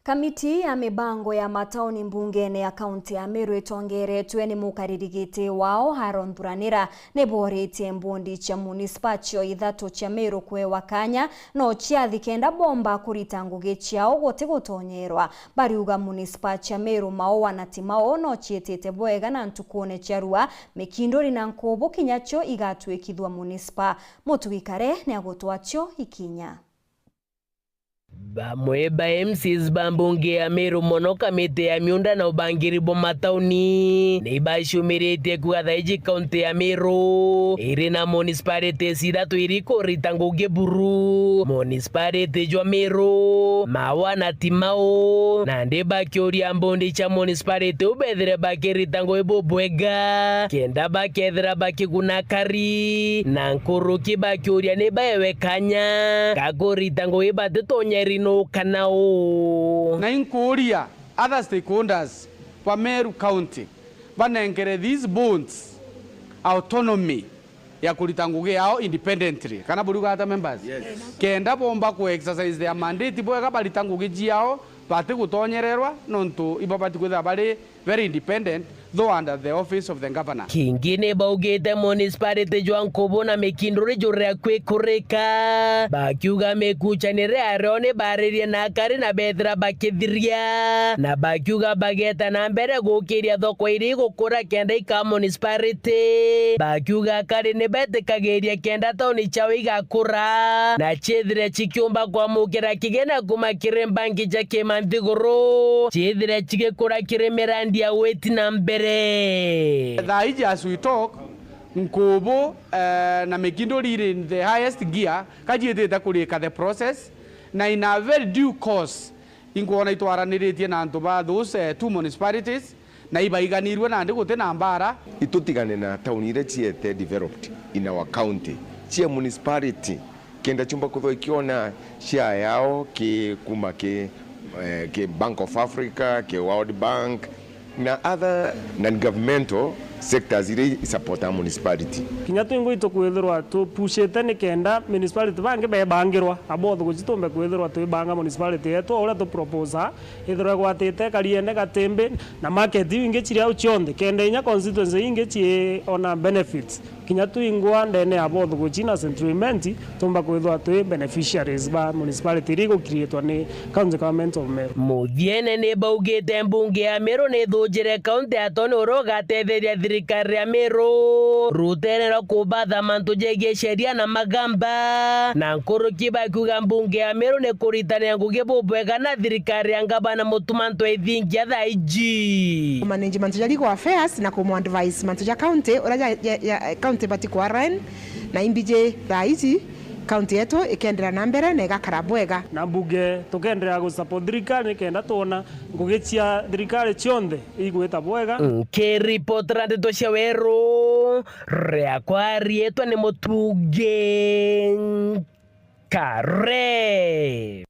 Kamiti ya mibango ya mataoni mbungene ya kaunti ya Meru itongeretwe ni mukaririgiti wao Haron Thuranira niboretie mbundi cha munisipacho ithatu cha Meru kwewa kanya no chiathi kenda bomba kurita ngugi chiao goti gutonyerwa bariuga munisipa cha Meru mao wanatimao no chietete bwega na ntukune charua mikindori na nkobo kinyacho igatwekithwa munisipa mutugikare ni agotwacho ikinya. Bamwe ba MCs bambunge ya Meru mono kamite ya miunda na ubangiri bo matauni ni bashumirite kugathaiji kaunti ya Meru iri na municipality sidatu iriko ritanguge buru municipality jwa Meru mawa na timao na ndi bakioria mbundi cha municipality ubethire bakiritango ibobwega kenda bakethira bakiguna kari na nkuruki bakioria ni baewe kanya kakoritango ibatetonya no kanao na inkuria other stakeholders wa Meru County banengere these bonds autonomy ya kuritanguge yao independently kana buruga hata members kenda bomba ku exercise their mandate bwega balitanguge jiao bati gutonyererwa nontu ibabati kwitha bari very independent though under the office of the governor. Kingine baugete municipality jwa Nkobo na Mikindori jure kwekureka bakiuga mekuchanire arone baririe na kari na bethra bakithiria na bakiuga bageta na mbere gukiria thoko iri gukura kenda ika municipality bakiuga kari ne betekageria kenda tauni chao igakura na chethire chikiumba kwa mukira kigena kuma kirembangi ja Kimanthiguru chethire chigekura kiremerandi ya weti na mbere. As we talk, Nkobo na Mikindori in the highest gear kajietete kurika the process na in a very due course inkuona itwaraniritie na antu those two municipalities na ibaiganirwe na ndi gute na mbara itutigane na tauni ire chiete developed in our county chia municipality kenda chumba kutho ikiona share yao ki kuma ki Bank of Africa ki World Bank na other non-governmental sectors iri supporta municipality. Kinyatu ingo ito kwethirwa tu pushete ni kenda municipality bange be bangirwa abotho guchitumbe kwethirwa tu banga municipality yetu ora tu proposa ithirwa gwatete kariene gatembe na market inge chiri au chionde kenda inya constituency inge chi ona benefits kinyatu ingwa ndene abotho guchina settlement tumba kwethirwa tu beneficiaries ba municipality rigo create ni county government of Meru. Muthiene ni baugete mbunge ya Meru ni thujire county atoni uroga tetheria thirikari ya Meru ruterera kubatha mantu jegie sheria na magamba na nkuruki bakiuga mbunge ya Meru ni kuritania ngugi bubwega na thirikari ya ngabana mutumanto ithingia thaiji management ya legal affairs na kumu advice mantu ya county ora ya county batiko run na imbije thaiji county yetu ikendera na mbere na igakara bwega na mbuge tukendera go support thirikari kenda tona ngugi cia thirikari chionde igweta bwega ke report randeto cia Weru ria kwarietwa ni mutuge kare.